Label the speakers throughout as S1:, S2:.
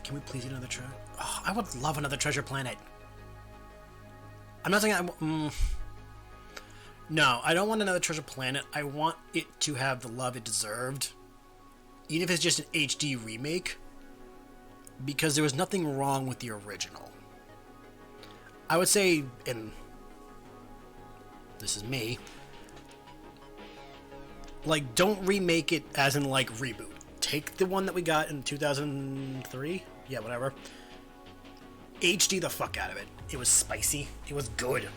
S1: Can we please get another treasure? Oh, I would love another treasure planet. I'm not saying no, I don't want another treasure planet. I want it to have the love it deserved. Even if it's just an HD remake. Because there was nothing wrong with the original. I would say, and this is me, like, don't remake it as in, like, reboot. Take the one that we got in 2003? Yeah, whatever. HD the fuck out of it. It was spicy. It was good.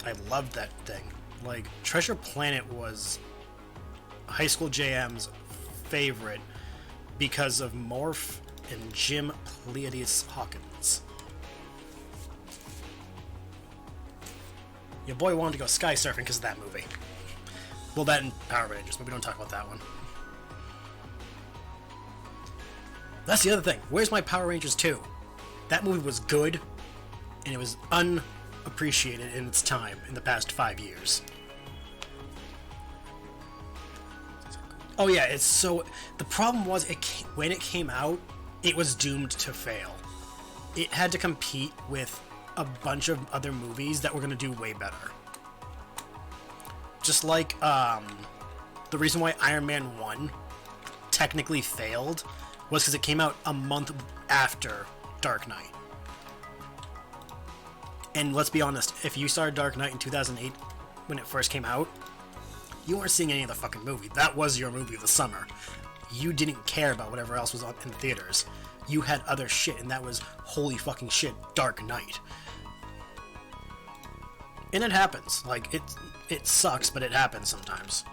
S1: I loved that thing. Like, Treasure Planet was High School JM's favorite because of Morph and Jim Pleiades Hawkins. Your boy wanted to go sky surfing because of that movie. Well, that and Power Rangers, but we don't talk about that one. That's the other thing. Where's my Power Rangers 2? That movie was good, and it was unappreciated in its time in the past 5 years. Oh yeah, it's so... The problem was, when it came out, it was doomed to fail. It had to compete with a bunch of other movies that were going to do way better. Just like, the reason why Iron Man 1 technically failed was because it came out a month after Dark Knight. And let's be honest, if you saw Dark Knight in 2008 when it first came out, you weren't seeing any of the fucking movie. That was your movie of the summer. You didn't care about whatever else was on in the theaters. You had other shit, and that was holy fucking shit, Dark Knight. And it happens. Like, it sucks, but it happens sometimes.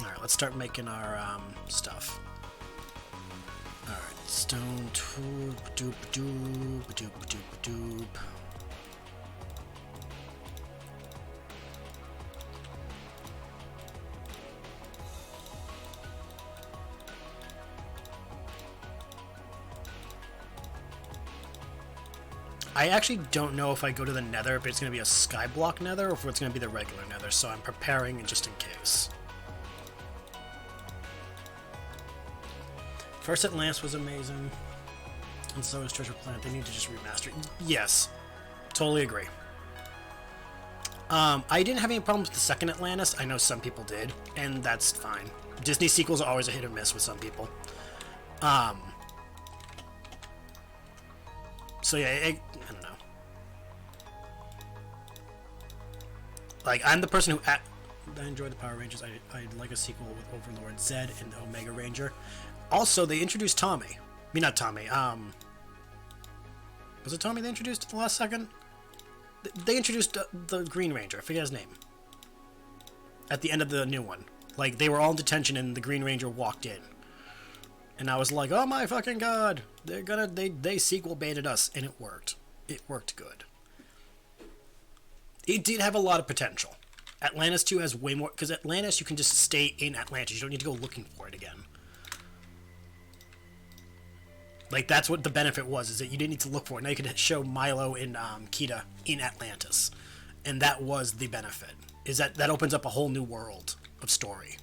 S1: Alright, let's start making our, stuff. Alright, stone tool, doop doop, doop doop doop. I actually don't know if I go to the Nether, if it's going to be a Skyblock Nether, or if it's going to be the regular Nether, so I'm preparing just in case. First Atlantis was amazing, and so is Treasure Planet. They need to just remaster it. Yes, totally agree. I didn't have any problems with the second Atlantis. I know some people did, and that's fine. Disney sequels are always a hit or miss with some people. So yeah, I don't know. Like, I'm the person who... I enjoy the Power Rangers. I'd like a sequel with Overlord Zed and Omega Ranger. Also, they introduced Tommy. I mean, not Tommy. Was it Tommy they introduced at the last second? They introduced the Green Ranger. I forget his name. At the end of the new one. Like, they were all in detention and the Green Ranger walked in. And I was like, oh my fucking god! They sequel baited us, and it worked. It worked good. It did have a lot of potential. Atlantis 2 has way more, because Atlantis, you can just stay in Atlantis. You don't need to go looking for it again. Like, that's what the benefit was, is that you didn't need to look for it. Now you could show Milo and Kita in Atlantis. And that was the benefit. Is that opens up a whole new world of story.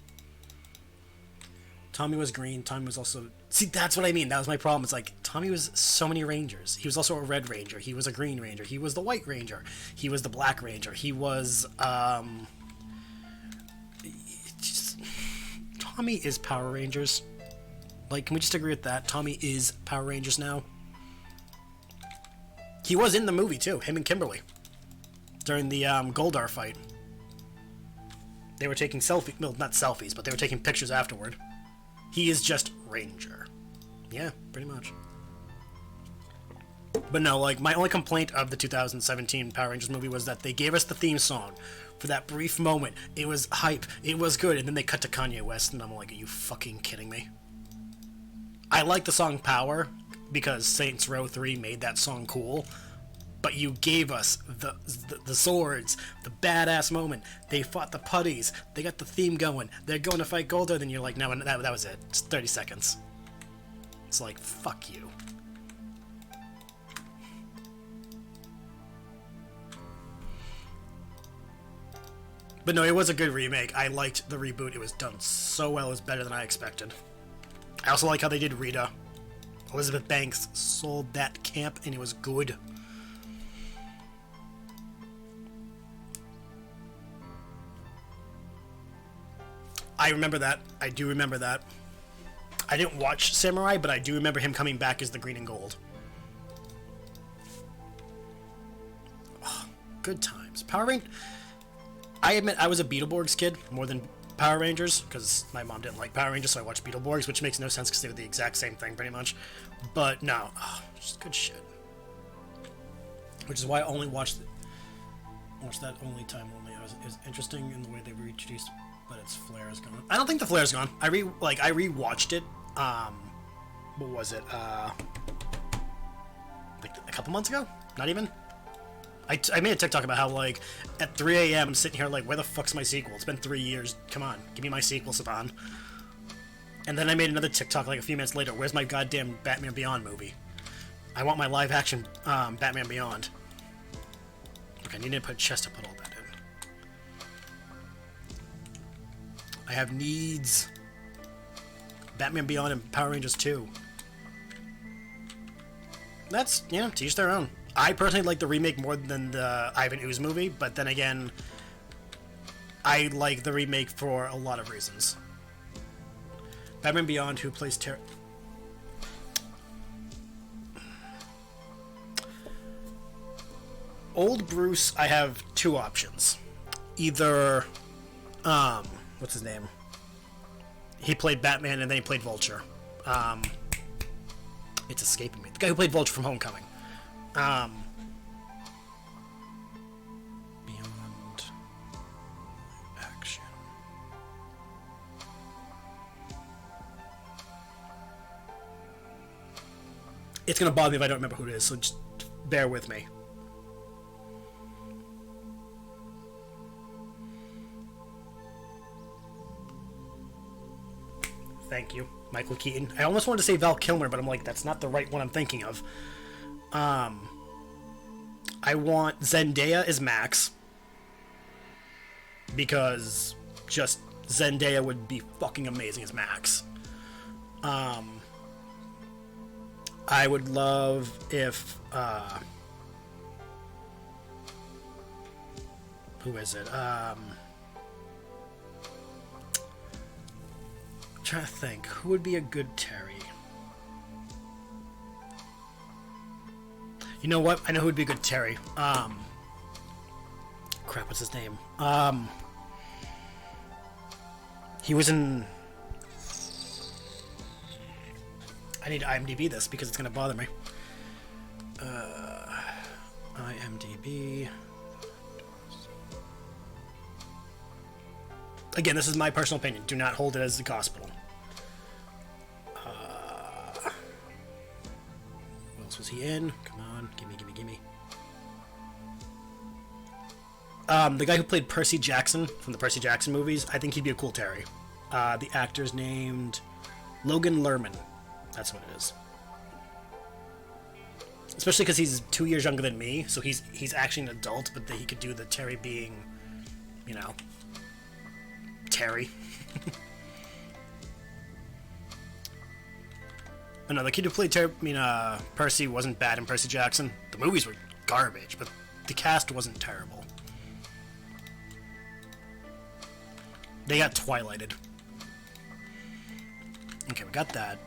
S1: Tommy was green. Tommy was also... See, that's what I mean. That was my problem. It's like, Tommy was so many Rangers. He was also a Red Ranger. He was a Green Ranger. He was the White Ranger. He was the Black Ranger. He was, Tommy is Power Rangers. Like, can we just agree with that? Tommy is Power Rangers now. He was in the movie, too. Him and Kimberly. During the, Goldar fight. They were taking selfies. Well, not selfies, but they were taking pictures afterward. He is just Ranger. Yeah, pretty much. But no, like, my only complaint of the 2017 Power Rangers movie was that they gave us the theme song for that brief moment. It was hype. It was good. And then they cut to Kanye West, and I'm like, are you fucking kidding me? I like the song Power, because Saints Row 3 made that song cool. But you gave us the swords, the badass moment. They fought the putties. They got the theme going. They're going to fight Goldar. Then you're like, no, that was it. It's 30 seconds. It's like, fuck you. But no, it was a good remake. I liked the reboot. It was done so well. It was better than I expected. I also like how they did Rita. Elizabeth Banks sold that camp, and it was good. I remember that. I do remember that. I didn't watch Samurai, but I do remember him coming back as the green and gold. Oh, good times. Power Rangers. I admit I was a Beetleborgs kid more than Power Rangers, because my mom didn't like Power Rangers, so I watched Beetleborgs, which makes no sense because they were the exact same thing, pretty much. But no, just good shit. Which is why I only watched that only time only. It was interesting in the way they were introduced, but its flare is gone. I don't think the flare's gone. I rewatched it. What was it? Like a couple months ago? Not even. I made a TikTok about how, like, at 3 a.m. I'm sitting here like, where the fuck's my sequel? It's been 3 years. Come on, give me my sequel, Saban. And then I made another TikTok like a few minutes later. Where's my goddamn Batman Beyond movie? I want my live-action Batman Beyond. Look, I need to put a chest to put all that in. I have needs. Batman Beyond and Power Rangers 2. That's, yeah, to each their own. I personally like the remake more than the Ivan Ooze movie, but then again, I like the remake for a lot of reasons. Batman Beyond, who plays Old Bruce, I have two options. Either, what's his name? He played Batman and then he played Vulture. It's escaping me. The guy who played Vulture from Homecoming. Beyond action. It's gonna bother me if I don't remember who it is, so just bear with me. Thank you, Michael Keaton. I almost wanted to say Val Kilmer, but I'm like, that's not the right one I'm thinking of. I want Zendaya as Max, because just Zendaya would be fucking amazing as Max. I would love if who is it? I'm trying to think who would be a good Terry. You know what? I know who would be a good Terry. Crap, what's his name? He was in... I need to IMDb this because it's gonna bother me. IMDb... Again, this is my personal opinion. Do not hold it as the gospel. What else was he in? Come on, gimme. The guy who played Percy Jackson from the Percy Jackson movies, I think he'd be a cool Terry. The actor's named Logan Lerman. That's what it is. Especially because he's 2 years younger than me, so he's actually an adult, but he could do the Terry being, you know, Terry. Oh, no, the kid who played Percy wasn't bad in Percy Jackson. The movies were garbage, but the cast wasn't terrible. They got Twilighted. Okay, we got that.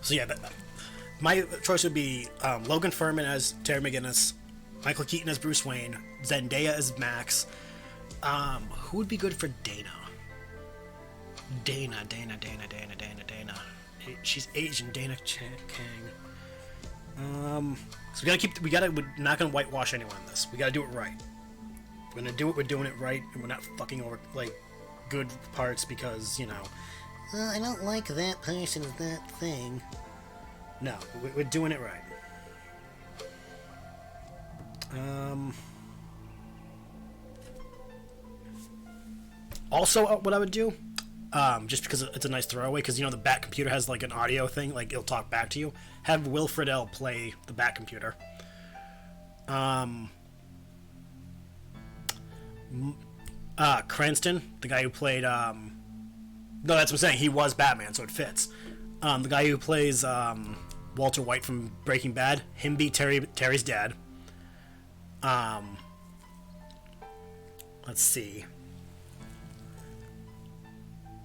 S1: So yeah, my choice would be Logan Ferman as Terry McGinnis, Michael Keaton as Bruce Wayne, Zendaya as Max. Who would be good for Dana? Dana. She's Asian. Dana Kang. So we're not gonna whitewash anyone in this. We gotta do it right. We're gonna do it. We're doing it right, and we're not fucking over like good parts because you know. I don't like that person as that thing. No, we're doing it right. Also, what I would do, just because it's a nice throwaway. Because you know the Bat computer has like an audio thing, like it'll talk back to you. Have Will Friedle play the Bat computer. Cranston, the guy who played no, that's what I'm saying. He was Batman, so it fits. The guy who plays Walter White from Breaking Bad, him be Terry's dad. Let's see.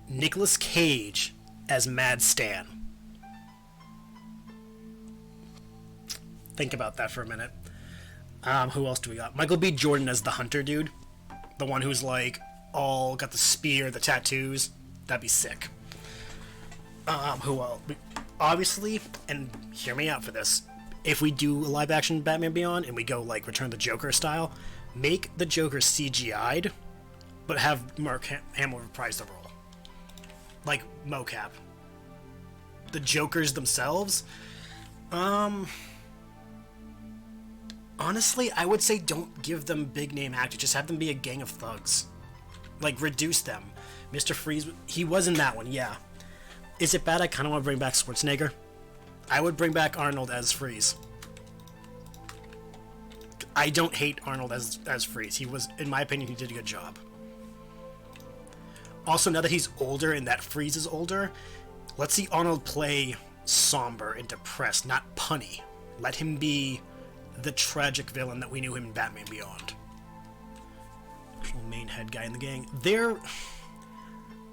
S1: Nicolas Cage as Mad Stan. Think about that for a minute. Who else do we got? Michael B. Jordan as the hunter dude. The one who's like all got the spear, the tattoos. That'd be sick. Who else? Obviously, and hear me out for this. If we do a live action Batman Beyond and we go like Return the Joker style, make the Joker CGI'd, but have Mark Hamill reprise the role. Like mocap. The Jokers themselves, honestly, I would say don't give them big name actors. Just have them be a gang of thugs. Like, reduce them. Mr. Freeze, he was in that one, yeah. Is it bad I kind of want to bring back Schwarzenegger? I would bring back Arnold as Freeze. I don't hate Arnold as Freeze. He was, in my opinion, he did a good job. Also, now that he's older and that Freeze is older, let's see Arnold play somber and depressed, not punny. Let him be the tragic villain that we knew him in Batman Beyond. Actual main head guy in the gang.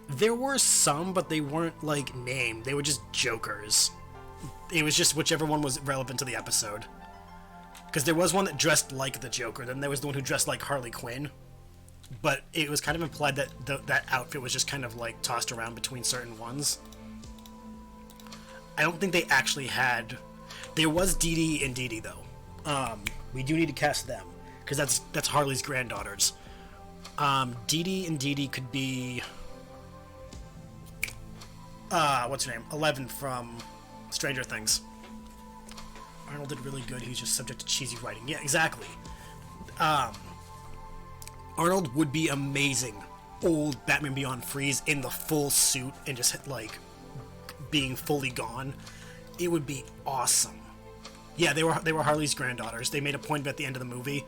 S1: There were some, but they weren't, like, named. They were just jokers. It was just whichever one was relevant to the episode. Because there was one that dressed like the Joker, then there was the one who dressed like Harley Quinn. But it was kind of implied that that outfit was just kind of, like, tossed around between certain ones. I don't think they actually had... There was Dee Dee and Dee Dee, though. We do need to cast them, because that's Harley's granddaughters. Dee Dee and Dee Dee could be... what's her name? 11 from Stranger Things. Arnold did really good, he's just subject to cheesy writing. Yeah, exactly. Arnold would be amazing. Old Batman Beyond Freeze in the full suit and just, like, being fully gone. It would be awesome. Yeah, they were Harley's granddaughters. They made a point at the end of the movie,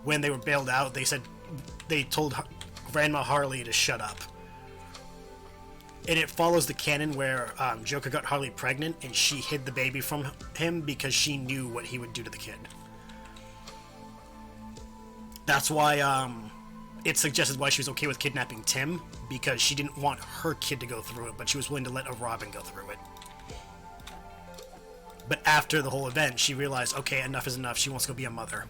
S1: when they were bailed out, they told Grandma Harley to shut up. And it follows the canon where Joker got Harley pregnant, and she hid the baby from him because she knew what he would do to the kid. That's why it suggested why she was okay with kidnapping Tim, because she didn't want her kid to go through it, but she was willing to let a Robin go through it. But after the whole event, she realized, okay, enough is enough. She wants to go be a mother.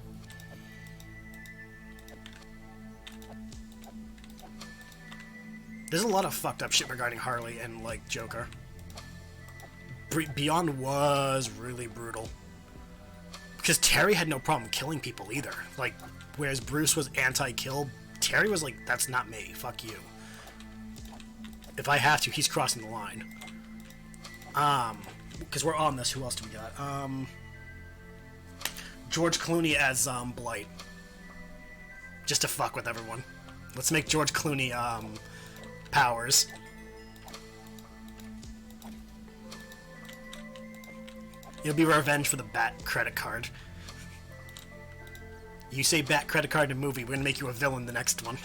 S1: There's a lot of fucked up shit regarding Harley and, like, Joker. Beyond was really brutal. Because Terry had no problem killing people either. Like, whereas Bruce was anti-kill, Terry was like, that's not me. Fuck you. If I have to, he's crossing the line. Because we're on this, who else do we got? George Clooney as Blight. Just to fuck with everyone. Let's make George Clooney Powers. It'll be revenge for the Bat credit card. You say Bat credit card in a movie, we're gonna make you a villain the next one.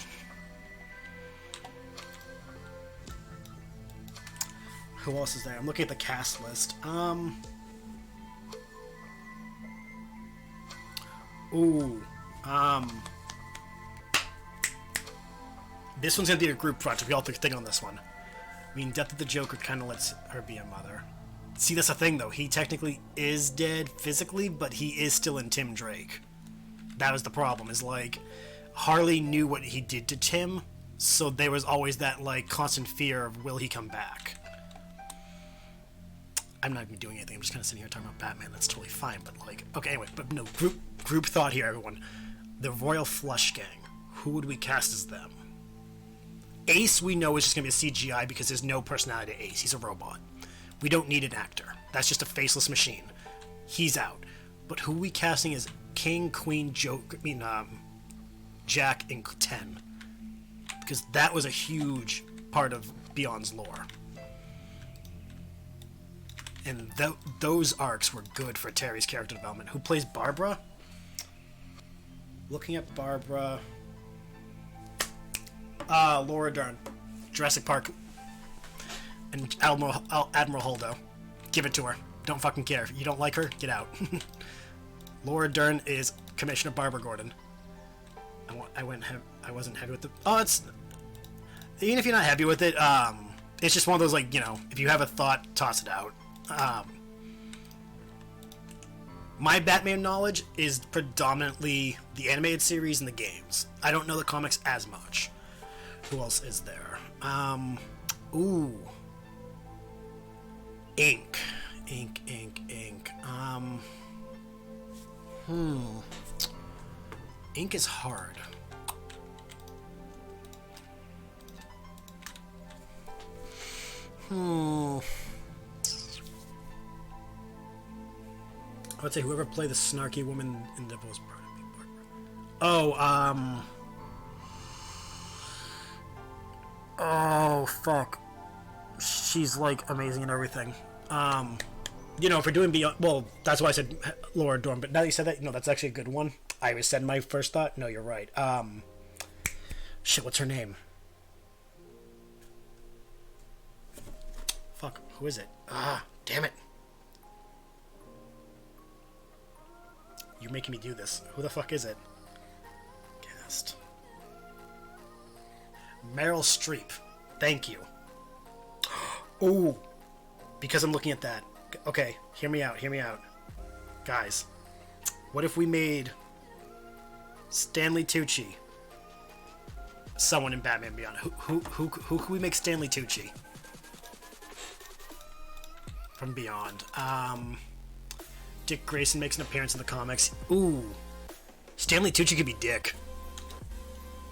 S1: Who else is there? I'm looking at the cast list. This one's gonna be a group project. We all think on this one. I mean, Death of the Joker kind of lets her be a mother. See, that's the thing, though. He technically is dead physically, but he is still in Tim Drake. That was the problem, is, like, Harley knew what he did to Tim, so there was always that, like, constant fear of, will he come back? I'm not even doing anything. I'm just kind of sitting here talking about Batman. That's totally fine, but, like... Okay, anyway, but no, group thought here, everyone. The Royal Flush Gang. Who would we cast as them? Ace, we know, is just going to be a CGI because there's no personality to Ace. He's a robot. We don't need an actor. That's just a faceless machine. He's out. But who are we casting as King, Queen, Jack, and 10? Because that was a huge part of Beyond's lore. And those arcs were good for Terry's character development. Who plays Barbara? Looking at Barbara... Laura Dern. Jurassic Park. And Admiral Holdo. Give it to her. Don't fucking care. If you don't like her, get out. Laura Dern is Commissioner Barbara Gordon. I wasn't heavy with the... Oh, it's... Even if you're not happy with it, it's just one of those, like, you know, if you have a thought, toss it out. My Batman knowledge is predominantly the animated series and the games. I don't know the comics as much. Who else is there? Ooh. Ink. Ink is hard. I would say whoever played the snarky woman in Devil's Pride. Oh, fuck. She's, like, amazing and everything. You know, for doing Beyond... Well, that's why I said Laura Dorn, but now that you said that, no, that's actually a good one. I was said my first thought. No, you're right. Shit, what's her name? Fuck, who is it? Damn it. You're making me do this. Who the fuck is it? Cast. Meryl Streep. Thank you. Oh, because I'm looking at that. Okay, hear me out. Guys, what if we made Stanley Tucci someone in Batman Beyond? Who could we make Stanley Tucci from Beyond? Dick Grayson makes an appearance in the comics. Ooh, Stanley Tucci could be Dick.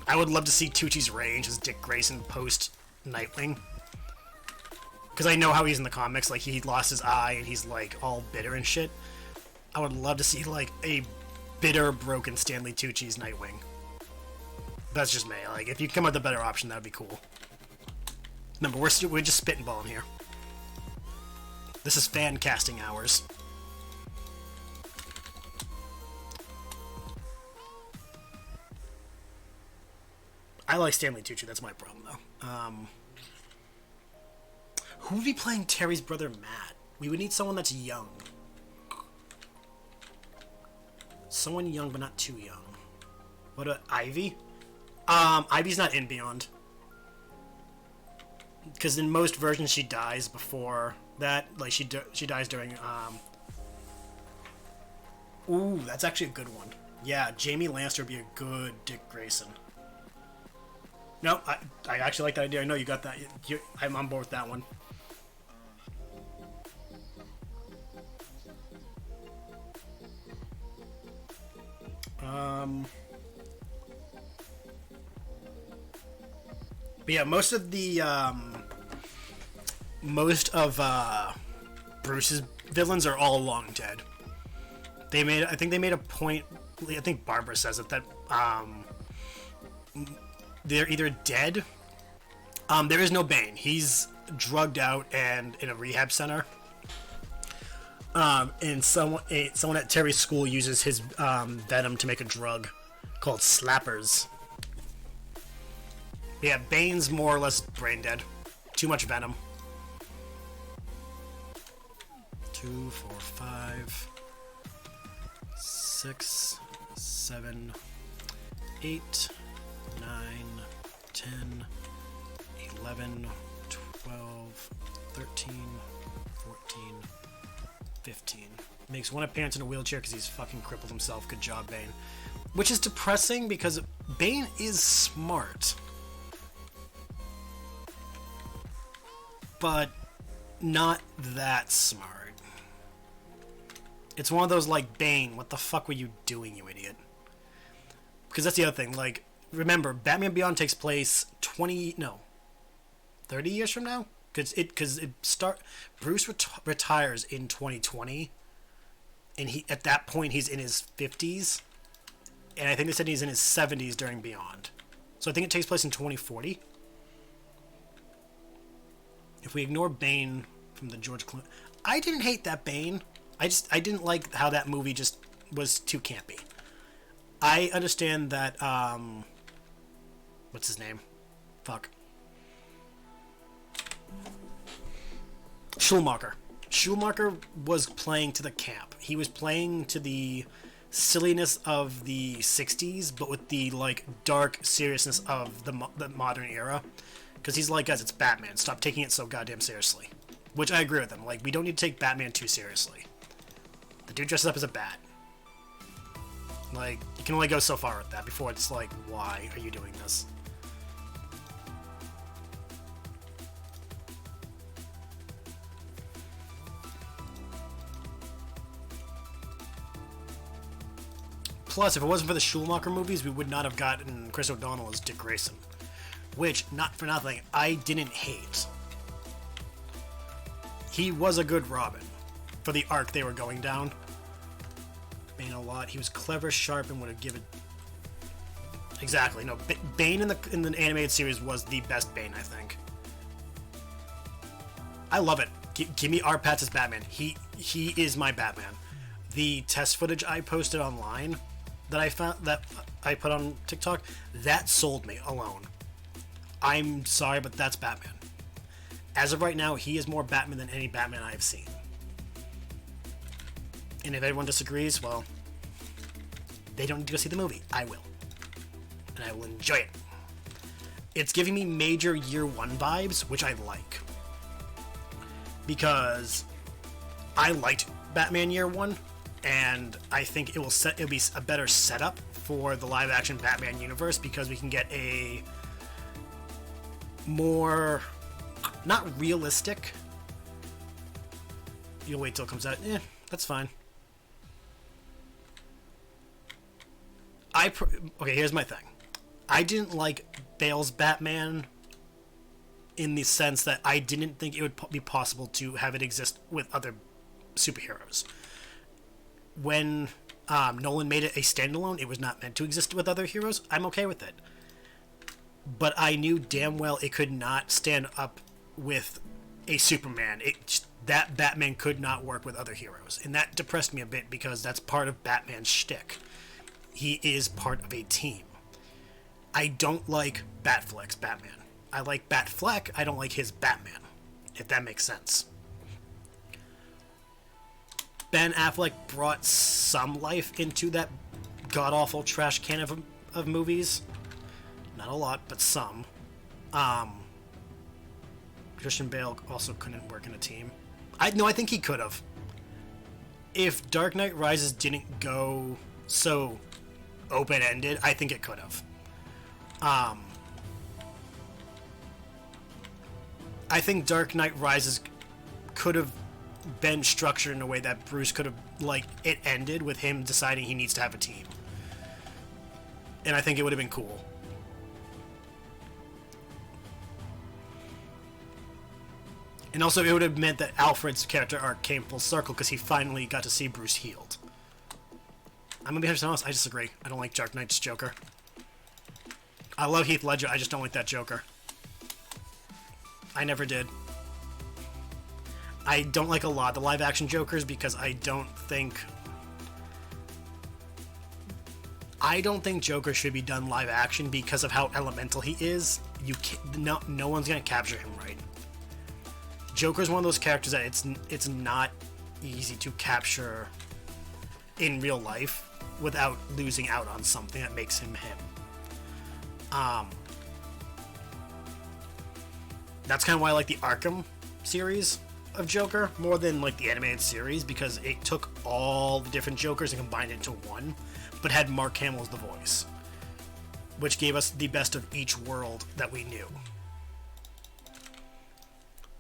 S1: I would love to see Tucci's range as Dick Grayson post Nightwing. Because I know how he's in the comics, like he lost his eye and he's like all bitter and shit. I would love to see like a bitter, broken Stanley Tucci's Nightwing. That's just me. Like if you come up with a better option, that'd be cool. Remember, we're just spitballing here. This is fan casting hours. I like Stanley Tucci. That's my problem, though. Who would be playing Terry's brother, Matt? We would need someone that's young. Someone young, but not too young. What about Ivy? Ivy's not in Beyond. Because in most versions, she dies before that. Like, she dies during, Ooh, that's actually a good one. Yeah, Jamie Lannister would be a good Dick Grayson. No, I actually like that idea. I know you got that. I'm on board with that one. But yeah, most of Bruce's villains are all long dead. I think they made a point. I think Barbara says it that they're either dead. There is no Bane. He's drugged out and in a rehab center. And someone at Terry's school uses his venom to make a drug called Slappers. Yeah, Bane's more or less brain dead. Too much venom. 2, 4, 5, 6, 7, 8, 9, 10, 11, 12, 13, 14, 15. Makes one appearance in a wheelchair because he's fucking crippled himself. Good job, Bane. Which is depressing because Bane is smart. But not that smart. It's one of those like, Bane, what the fuck were you doing, you idiot? Because that's the other thing. Like, remember, Batman Beyond takes place 30 years from now? Because Bruce retires in 2020, and at that point he's in his 50s, and I think they said he's in his 70s during Beyond. So I think it takes place in 2040. If we ignore Bane from the George Clooney, I didn't hate that Bane. I didn't like how that movie just was too campy. I understand that what's his name? Fuck. Schumacher was playing to the camp. He was playing to the silliness of the 60s, but with the like dark seriousness of the modern era. Because he's like, guys, it's Batman. Stop taking it so goddamn seriously. Which I agree with him. Like, we don't need to take Batman too seriously. The dude dresses up as a bat. Like, you can only go so far with that before it's like, why are you doing this? Plus, if it wasn't for the Schumacher movies, we would not have gotten Chris O'Donnell as Dick Grayson. Which, not for nothing, I didn't hate. He was a good Robin for the arc they were going down. Bane a lot. He was clever, sharp, and would have given... Exactly. No, Bane in the animated series was the best Bane, I think. I love it. Give me R. Pat's as Batman. He is my Batman. The test footage I posted online that I found, that I put on TikTok, that sold me alone. I'm sorry, but that's Batman. As of right now, he is more Batman than any Batman I've seen. And if anyone disagrees, well, they don't need to go see the movie. I will. And I will enjoy it. It's giving me major Year One vibes, which I like. Because I liked Batman Year One, and I think it'll be a better setup for the live-action Batman universe, because we can get a more, not realistic. You'll wait till it comes out. That's fine. Okay, here's my thing. I didn't like Bale's Batman in the sense that I didn't think it would be possible to have it exist with other superheroes. When Nolan made it a standalone, it was not meant to exist with other heroes. I'm okay with it. But I knew damn well it could not stand up with a Superman. That Batman could not work with other heroes. And that depressed me a bit, because that's part of Batman's shtick. He is part of a team. I don't like Batfleck's Batman. I like Batfleck, I don't like his Batman, if that makes sense. Ben Affleck brought some life into that god-awful trash can of movies. Not a lot, but some. Christian Bale also couldn't work in a team. I think he could have. If Dark Knight Rises didn't go so open-ended, I think it could have. I think Dark Knight Rises could have been structured in a way that Bruce could have, like, it ended with him deciding he needs to have a team. And I think it would have been cool. And also, it would have meant that Alfred's character arc came full circle, because he finally got to see Bruce healed. I'm gonna be honest, I disagree. I don't like Dark Knight's Joker. I love Heath Ledger, I just don't like that Joker. I never did. I don't like a lot of the live-action Jokers, because I don't think Joker should be done live-action because of how elemental he is. No one's gonna capture him right. Joker's one of those characters that it's not easy to capture in real life without losing out on something that makes him him. That's kind of why I like the Arkham series of Joker more than like the animated series, because it took all the different Jokers and combined it into one, but had Mark Hamill as the voice, which gave us the best of each world that we knew.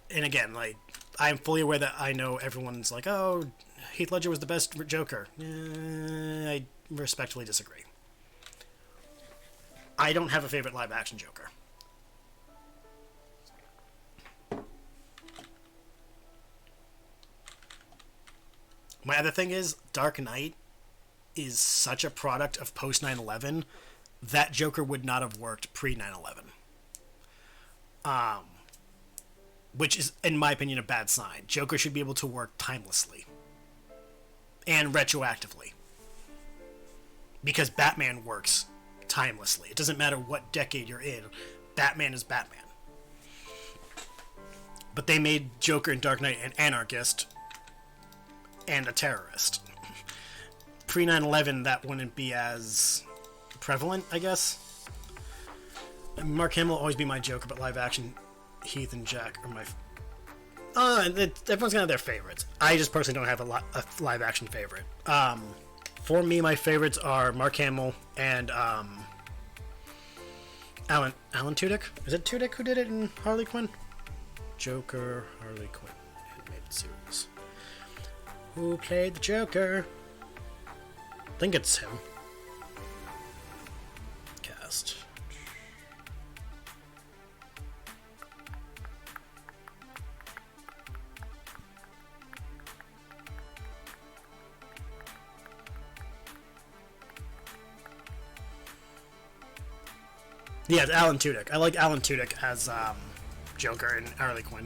S1: And again, like, I'm fully aware that I know everyone's like, oh, Heath Ledger was the best Joker. I respectfully disagree. I don't have a favorite live-action Joker. My other thing is, Dark Knight is such a product of post 9/11, that Joker would not have worked pre 9/11. which is, in my opinion, a bad sign. Joker should be able to work timelessly and retroactively, because Batman works timelessly. It doesn't matter what decade you're in, Batman is Batman. But they made Joker in Dark Knight an anarchist and a terrorist. Pre 9/11, that wouldn't be as prevalent, I guess. Mark Hamill will always be my Joker, but live action, Heath and Jack are my... everyone's gonna have their favorites. I just personally don't have a live action favorite. For me, my favorites are Mark Hamill and Alan Tudyk. Is it Tudyk who did it in Harley Quinn? Joker, Harley Quinn, animated series. Who played the Joker? I think it's him. Cast. Yeah, it's Alan Tudyk. I like Alan Tudyk as Joker and Harley Quinn.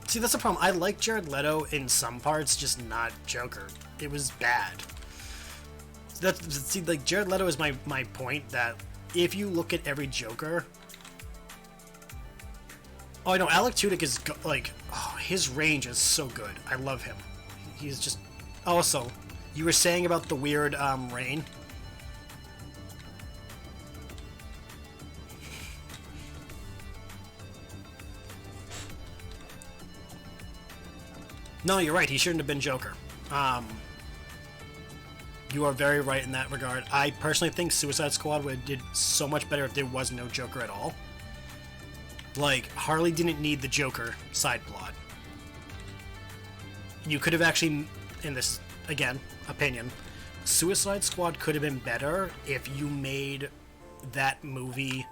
S1: See, that's the problem. I like Jared Leto in some parts, just not Joker. It was bad. See, like, Jared Leto is my point, that if you look at every Joker... Oh, I know, Alec Tudyk is, like... Oh, his range is so good. I love him. He's just... Also, you were saying about the weird, rain... No, you're right. He shouldn't have been Joker. You are very right in that regard. I personally think Suicide Squad would have did so much better if there was no Joker at all. Like, Harley didn't need the Joker side plot. You could have actually, in this, again, opinion, Suicide Squad could have been better if you made that movie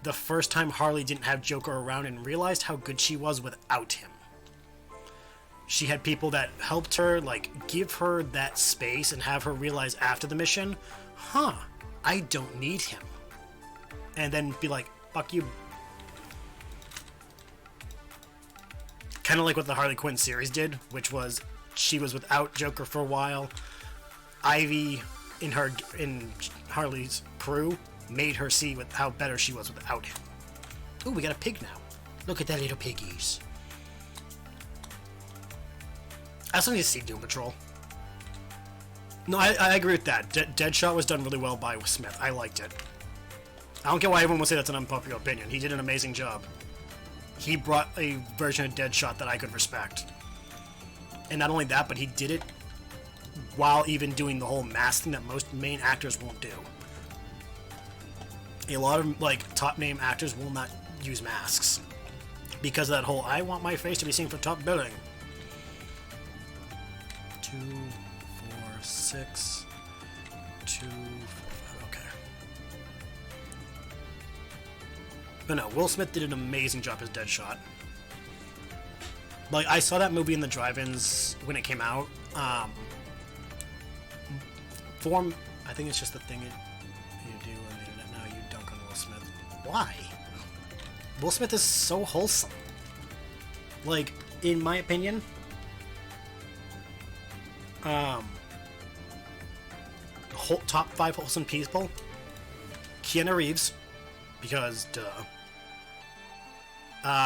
S1: the first time Harley didn't have Joker around and realized how good she was without him. She had people that helped her, like, give her that space and have her realize after the mission, I don't need him. And then be like, fuck you. Kind of like what the Harley Quinn series did, which was she was without Joker for a while. Ivy, in Harley's crew, made her see how better she was without him. Ooh, we got a pig now. Look at that little piggies. I also need to see Doom Patrol. No, I agree with that. Deadshot was done really well by Smith. I liked it. I don't care why everyone will say that's an unpopular opinion. He did an amazing job. He brought a version of Deadshot that I could respect. And not only that, but he did it while even doing the whole mask thing that most main actors won't do. A lot of, like, top name actors will not use masks. Because of that whole, I want my face to be seen for top billing. 2, 4, 6, 2, 4, 5, okay. But no, Will Smith did an amazing job as Deadshot. Like, I saw that movie in the drive-ins when it came out. I think it's just the thing you do on the internet now, you dunk on Will Smith. Why? Will Smith is so wholesome. Like, in my opinion... top 5 wholesome people: Keanu Reeves, because duh.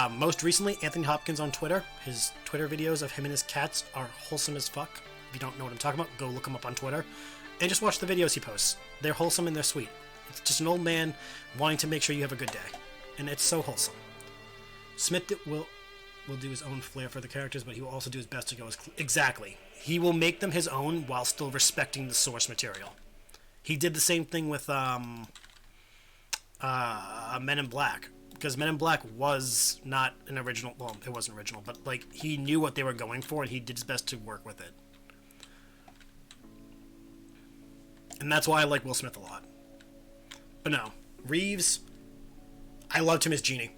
S1: Most recently, Anthony Hopkins on Twitter. His Twitter videos of him and his cats are wholesome as fuck. If you don't know what I'm talking about, go look him up on Twitter and just watch the videos he posts. They're wholesome and they're sweet. It's just an old man wanting to make sure you have a good day, and it's so wholesome. Smith will do his own flair for the characters, but he will also do his best to go as... Exactly. He will make them his own while still respecting the source material. He did the same thing with Men in Black. Because Men in Black was not an original... Well, it wasn't original, but, like, he knew what they were going for, and he did his best to work with it. And that's why I like Will Smith a lot. But no. Reeves... I loved him as Genie.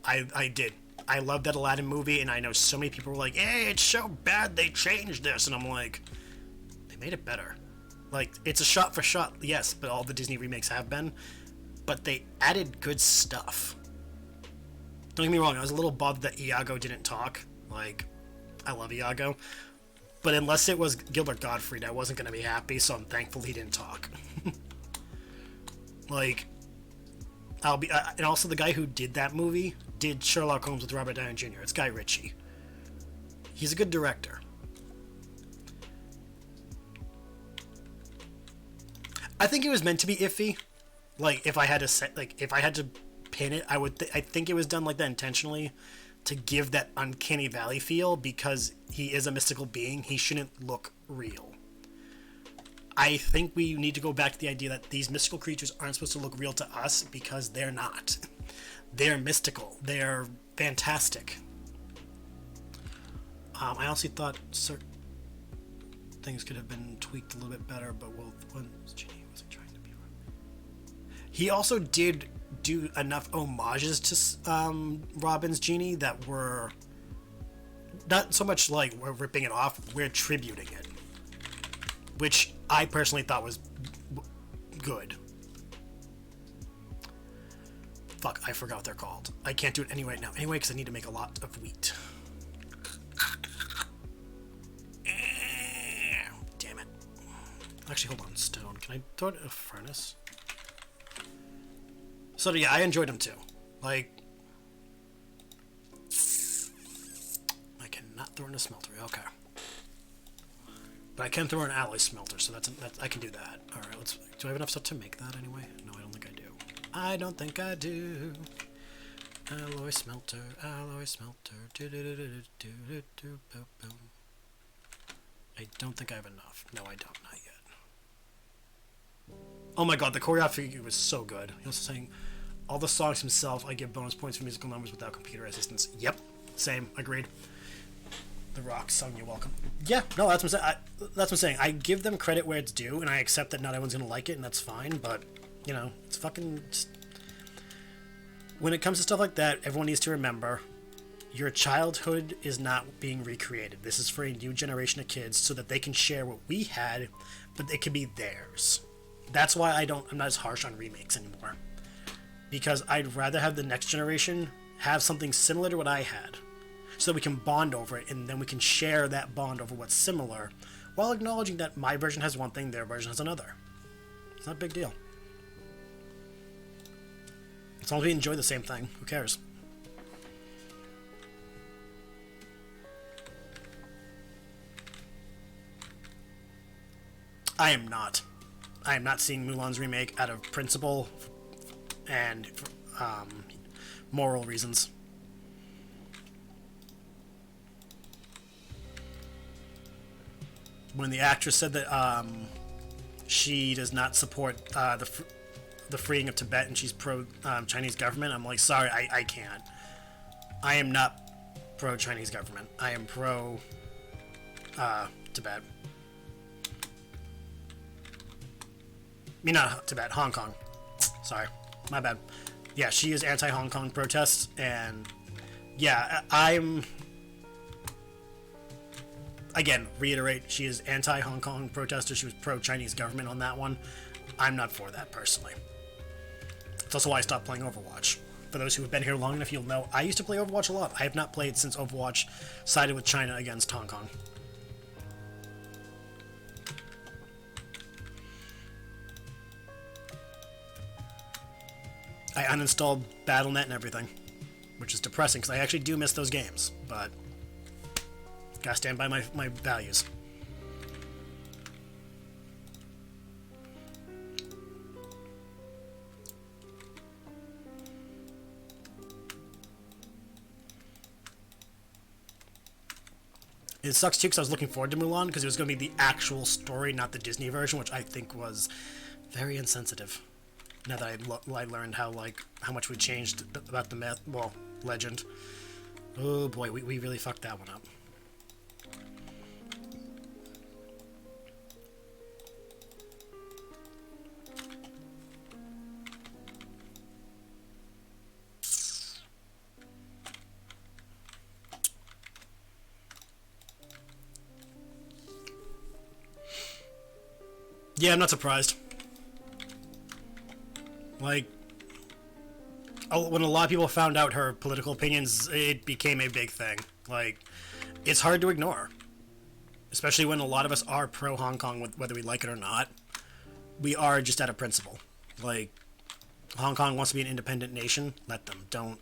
S1: I did. I loved that Aladdin movie, and I know so many people were like, hey, it's so bad they changed this. And I'm like, they made it better. Like, it's a shot for shot, yes, but all the Disney remakes have been. But they added good stuff. Don't get me wrong, I was a little bothered that Iago didn't talk. Like, I love Iago. But unless it was Gilbert Gottfried, I wasn't going to be happy, so I'm thankful he didn't talk. Like, and also the guy who did that movie did Sherlock Holmes with Robert Downey Jr. It's Guy Ritchie. He's a good director. I think it was meant to be iffy. Like, if I had to pin it, I think it was done like that intentionally to give that uncanny valley feel, because he is a mystical being. He shouldn't look real. I think we need to go back to the idea that these mystical creatures aren't supposed to look real to us, because they're not. They're mystical. They're fantastic. I honestly thought certain things could have been tweaked a little bit better, but Ginny wasn't trying to be wrong. He also did do enough homages to Robin's Genie that were not so much like we're ripping it off, we're tributing it, which I personally thought was good. Fuck, I forgot what they're called. I can't do it right now anyway, because I need to make a lot of wheat. Damn it. Actually, hold on, stone. Can I throw it in a furnace? So yeah, I enjoyed them too. Like, I cannot throw in a smelter. Okay, but I can throw in an alloy smelter, so that's I can do that. All right, let's. Do I have enough stuff to make that anyway? No, I don't think I do. I don't think I do. Alloy smelter, alloy smelter. I don't think I have enough. No, I don't. Not yet. Oh my god, the choreography was so good. He was saying, all the songs himself, I give bonus points for musical numbers without computer assistance. Yep, same, agreed. The Rock sung You're Welcome. Yeah, no, that's what I'm saying. I give them credit where it's due, and I accept that not everyone's going to like it, and that's fine, but, you know, it's fucking... When it comes to stuff like that, everyone needs to remember, your childhood is not being recreated. This is for a new generation of kids so that they can share what we had, but it can be theirs. That's why I'm not as harsh on remakes anymore. Because I'd rather have the next generation have something similar to what I had, so that we can bond over it, and then we can share that bond over what's similar, while acknowledging that my version has one thing, their version has another. It's not a big deal. As long as we enjoy the same thing, who cares? I am not seeing Mulan's remake out of principle and moral reasons. When the actress said that she does not support the freeing of Tibet and she's pro Chinese government, I'm like, sorry, I can't. I am not pro Chinese government. I am pro Tibet. I mean, not Tibet, Hong Kong. Sorry, my bad. Yeah, she is anti-Hong Kong protests, and yeah, I'm... Again, reiterate, she is anti-Hong Kong protester. She was pro-Chinese government on that one. I'm not for that, personally. It's also why I stopped playing Overwatch. For those who have been here long enough, you'll know I used to play Overwatch a lot. I have not played since Overwatch sided with China against Hong Kong. I uninstalled Battle.net and everything, which is depressing because I actually do miss those games, but gotta stand by my values. It sucks too because I was looking forward to Mulan because it was going to be the actual story, not the Disney version, which I think was very insensitive. Now that I learned how much we changed about the myth, well, legend. Oh boy, we really fucked that one up. Yeah, I'm not surprised. Like, when a lot of people found out her political opinions, it became a big thing. Like, it's hard to ignore. Especially when a lot of us are pro Hong Kong, whether we like it or not. We are just out of principle. Like, Hong Kong wants to be an independent nation. Let them. Don't.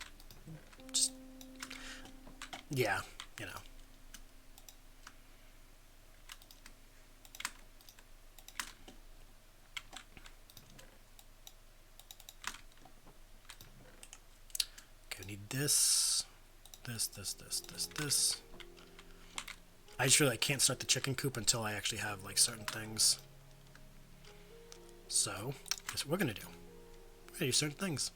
S1: Just. Yeah, you know. Okay, we need this. This. I just really can't start the chicken coop until I actually have, like, certain things. So, that's what we're gonna do. We're gonna do certain things.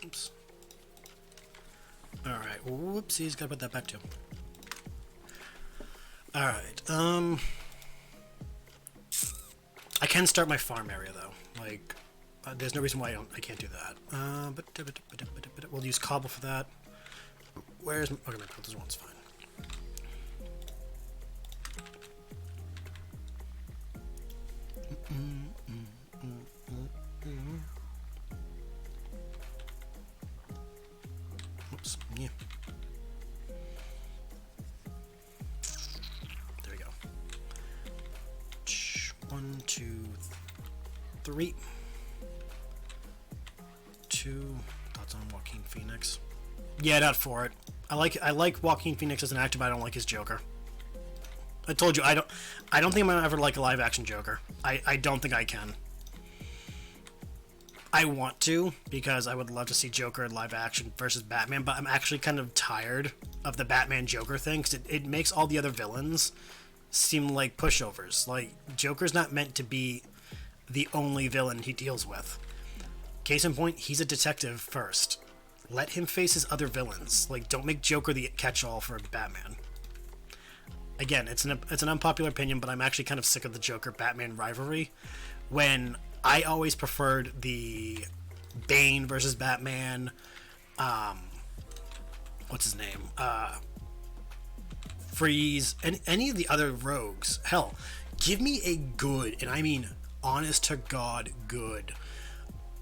S1: Oops. Alright, whoopsies, gotta put that back too. Alright, I can start my farm area, though. Like, there's no reason why I can't do that. But we'll use cobble for that. Where's my... Okay, my filters one's fine. Oops, yeah. There we go. 1, 2, 3. 2. Thoughts on Joaquin Phoenix? Yeah, not for it. I like Joaquin Phoenix as an actor, but I don't like his Joker. I told you I don't think I'm gonna ever like a live action Joker. I don't think I can. I want to, because I would love to see Joker in live action versus Batman, but I'm actually kind of tired of the Batman Joker thing, because it makes all the other villains seem like pushovers. Like, Joker's not meant to be the only villain he deals with. Case in point, he's a detective first. Let him face his other villains. Like, don't make Joker the catch-all for Batman. Again, it's an unpopular opinion, but I'm actually kind of sick of the Joker-Batman rivalry, when I always preferred the Bane versus Batman, what's his name, Freeze, and any of the other rogues. Hell, give me a good, and I mean honest to God good,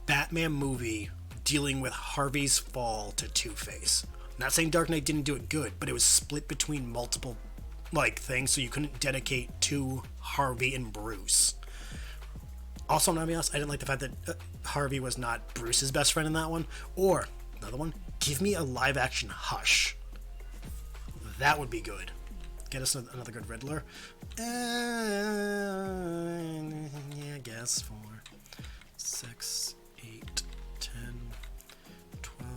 S1: Batman movie dealing with Harvey's fall to Two-Face. I'm not saying Dark Knight didn't do it good, but it was split between multiple, like, things, so you couldn't dedicate to Harvey and Bruce. Also, I'm not being honest, I didn't like the fact that Harvey was not Bruce's best friend in that one. Or, another one, give me a live-action Hush. That would be good. Get us another good Riddler. Yeah, I guess. 4, 6, 8, 10, 12,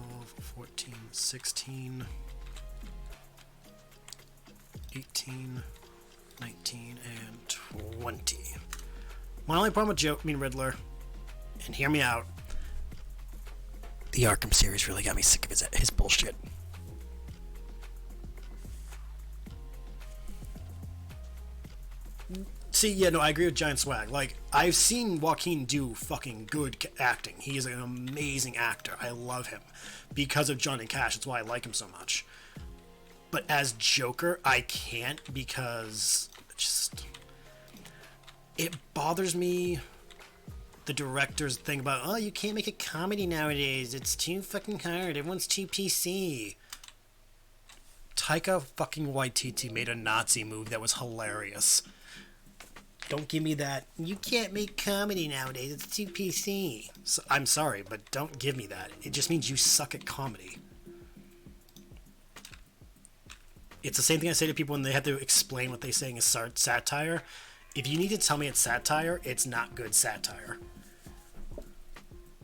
S1: 14, 16, 18, 19, and 20. My only problem with Riddler, and hear me out, the Arkham series really got me sick of his bullshit. See, yeah, no, I agree with Giant Swag. Like, I've seen Joaquin do fucking good acting. He is an amazing actor. I love him. Because of Johnny Cash, that's why I like him so much. But as Joker, I can't, because it bothers me, the director's thing about, oh, you can't make a comedy nowadays. It's too fucking hard. Everyone's too PC. Taika fucking Waititi made a Nazi movie that was hilarious. Don't give me that, you can't make comedy nowadays. It's too PC. So, I'm sorry, but don't give me that. It just means you suck at comedy. It's the same thing I say to people when they have to explain what they're saying is satire. If you need to tell me it's satire, it's not good satire.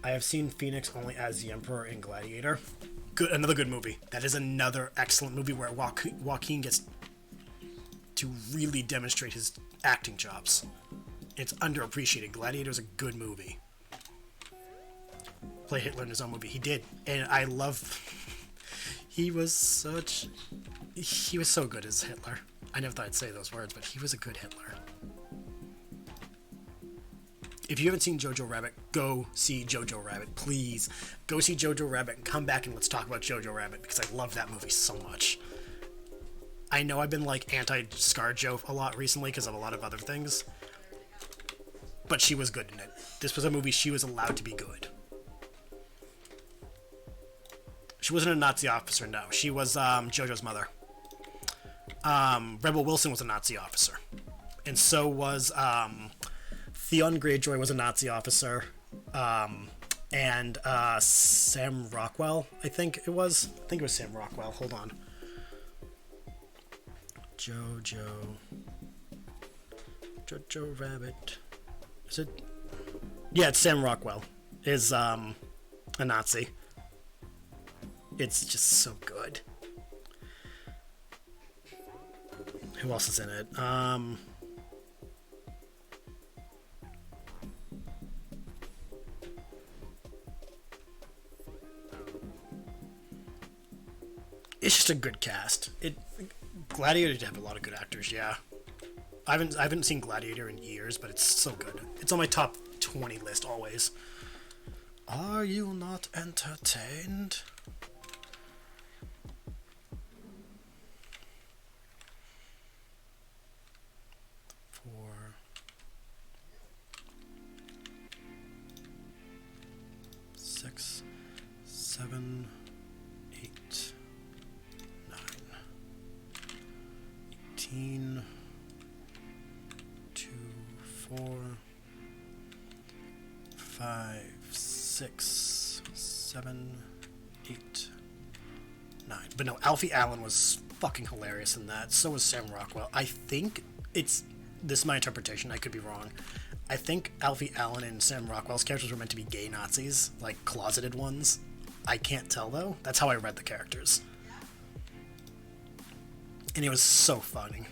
S1: I have seen Phoenix only as the Emperor in Gladiator. Good, another good movie. That is another excellent movie where Joaquin gets to really demonstrate his acting chops. It's underappreciated. Gladiator is a good movie. Play Hitler in his own movie. He did. And I love... He was so good as Hitler. I never thought I'd say those words, but he was a good Hitler. If you haven't seen Jojo Rabbit, go see Jojo Rabbit. Please, go see Jojo Rabbit and come back and let's talk about Jojo Rabbit, because I love that movie so much. I know I've been like anti-ScarJo a lot recently because of a lot of other things, but she was good in it. this was a movie she was allowed to be good. She wasn't a Nazi officer, no. She was JoJo's mother. Rebel Wilson was a Nazi officer. And so was Theon Greyjoy was a Nazi officer. And Sam Rockwell, I think it was. I think it was Sam Rockwell. Hold on. Jojo Rabbit. Is it? Yeah, it's Sam Rockwell. Is a Nazi. It's just so good. Who else is in it? It's just a good cast. Gladiator did have a lot of good actors, yeah. I haven't seen Gladiator in years, but it's so good. It's on my top 20 list always. Are you not entertained? Six, 7, 8, 9, 18, 2, 4, 5, 6, 7, 8, 9. But no, Alfie Allen was fucking hilarious in that. So was Sam Rockwell. I think this is my interpretation, I could be wrong. I think Alfie Allen and Sam Rockwell's characters were meant to be gay Nazis, like closeted ones. I can't tell though. That's how I read the characters. And it was so funny.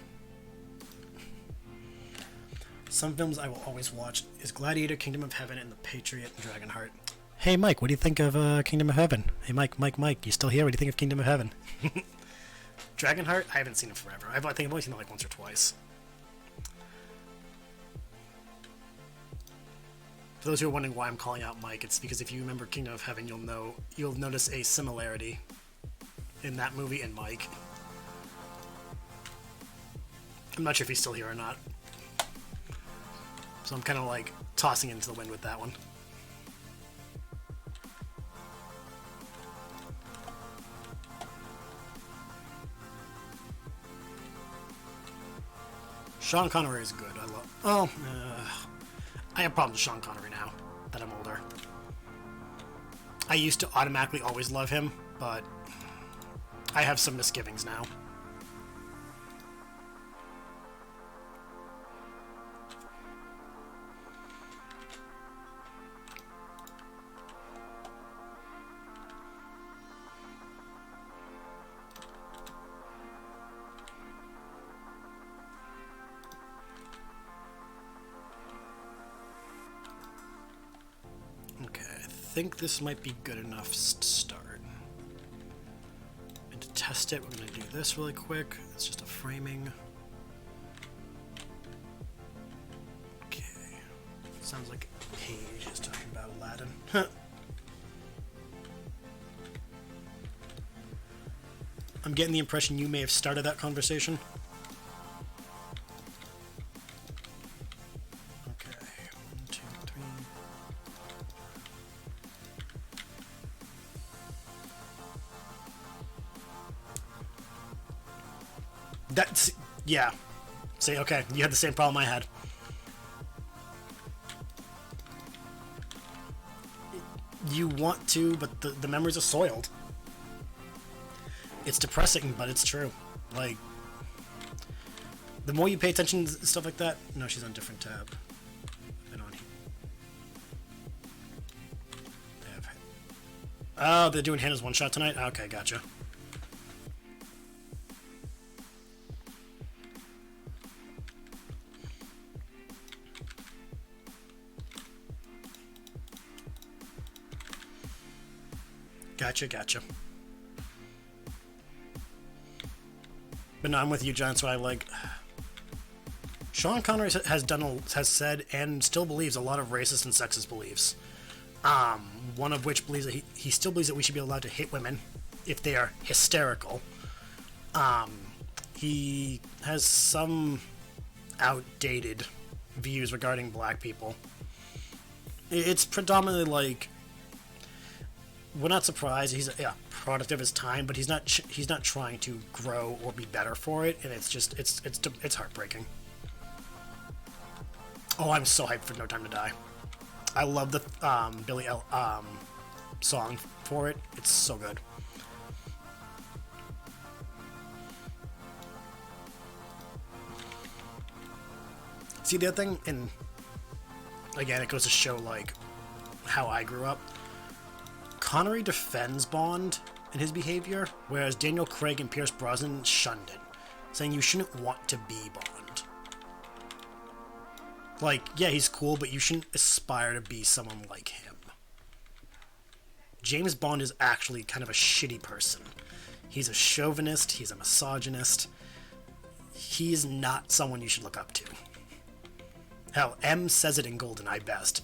S1: Some films I will always watch is Gladiator, Kingdom of Heaven, and The Patriot, and Dragonheart. Hey Mike, what do you think of Kingdom of Heaven? Hey Mike, you still here? What do you think of Kingdom of Heaven? Dragonheart, I haven't seen it forever. I think I've only seen it like once or twice. For those who are wondering why I'm calling out Mike, it's because if you remember Kingdom of Heaven, you'll notice a similarity in that movie and Mike. I'm not sure if he's still here or not. So I'm kind of like tossing it into the wind with that one. Sean Connery is good. I have problems with Sean Connery now that I'm older. I used to automatically always love him, but I have some misgivings now. I think this might be good enough to start. And to test it, we're going to do this really quick. It's just a framing. Okay. Sounds like Paige is talking about Aladdin. I'm getting the impression you may have started that conversation. That's, yeah. See, okay, you had the same problem I had. You want to, but the memories are soiled. It's depressing, but it's true. Like, the more you pay attention to stuff like that... No, she's on a different tab. Been on here. Oh, they're doing Hannah's one-shot tonight? Okay, gotcha. Gotcha. But no, I'm with you, John. So I like. Sean Connery has said and still believes a lot of racist and sexist beliefs. One of which believes that he still believes that we should be allowed to hit women if they are hysterical. He has some outdated views regarding black people. It's predominantly like, we're not surprised. He's a product of his time, but he's not trying to grow or be better for it, and it's just it's heartbreaking. Oh, I'm so hyped for No Time to Die. I love the Billy L song for it. It's so good. See, the other thing, and again, it goes to show like how I grew up. Connery defends Bond and his behavior, whereas Daniel Craig and Pierce Brosnan shunned it, saying you shouldn't want to be Bond. Like, yeah, he's cool, but you shouldn't aspire to be someone like him. James Bond is actually kind of a shitty person. He's a chauvinist, he's a misogynist. He's not someone you should look up to. Hell, M says it in GoldenEye best,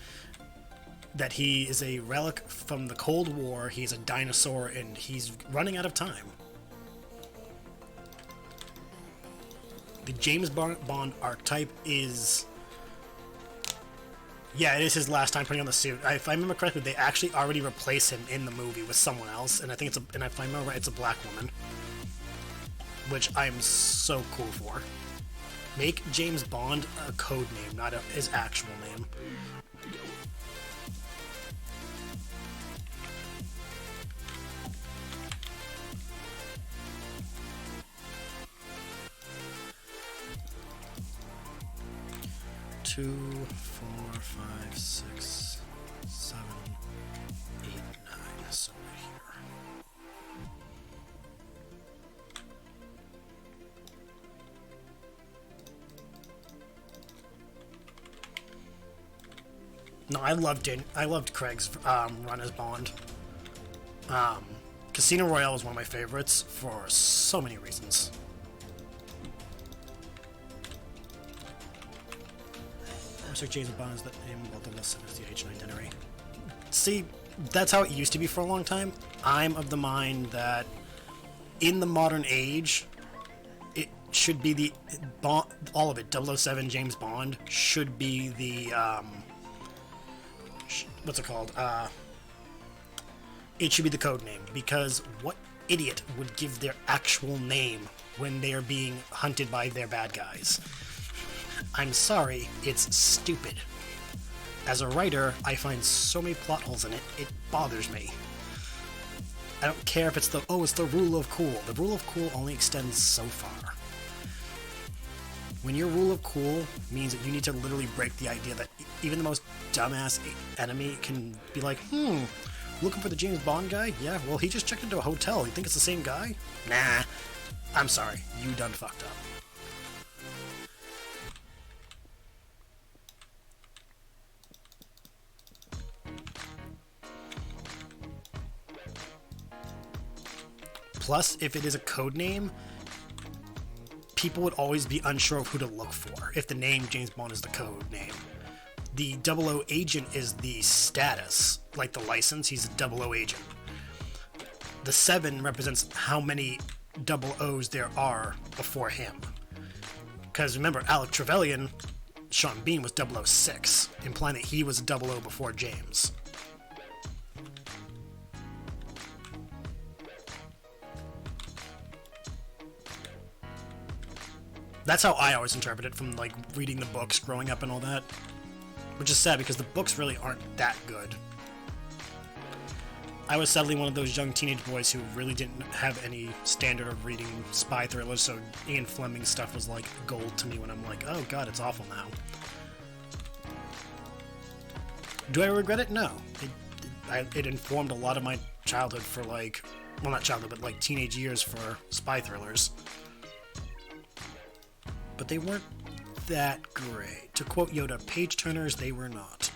S1: that he is a relic from the Cold War, he's a dinosaur, and he's running out of time. The James Bond archetype is... yeah, it is his last time putting on the suit. If I remember correctly, they actually already replaced him in the movie with someone else, and I think and if I remember right, it's a black woman. Which I'm so cool for. Make James Bond a code name, not his actual name. Two, 4, 5, 6, 7, 8, 9. So right here. No, I loved Craig's run as Bond. Casino Royale was one of my favorites for so many reasons. Mr. James Bond is the name of the list of the H9 itinerary. See, that's how it used to be for a long time. I'm of the mind that in the modern age, it should be the Bond, all of it. 007 James Bond should be the what's it called? It should be the code name, because what idiot would give their actual name when they are being hunted by their bad guys? I'm sorry, it's stupid. As a writer, I find so many plot holes in it, it bothers me. I don't care if it's it's the rule of cool. The rule of cool only extends so far. When your rule of cool means that you need to literally break the idea that even the most dumbass enemy can be like, looking for the James Bond guy? Yeah, well, he just checked into a hotel. You think it's the same guy? Nah. I'm sorry. You done fucked up. Plus, if it is a code name, people would always be unsure of who to look for if the name James Bond is the code name. The 00 agent is the status, like the license, he's a 00 agent. The 7 represents how many 00s there are before him. Because remember, Alec Trevelyan, Sean Bean was 006, implying that he was a 00 before James. That's how I always interpret it from, like, reading the books growing up and all that. Which is sad, because the books really aren't that good. I was sadly one of those young teenage boys who really didn't have any standard of reading spy thrillers, so Ian Fleming's stuff was like gold to me when I'm like, oh god, it's awful now. Do I regret it? No. It informed a lot of my childhood for, like, well, not childhood, but like teenage years for spy thrillers. But they weren't that great. To quote Yoda, page turners, they were not.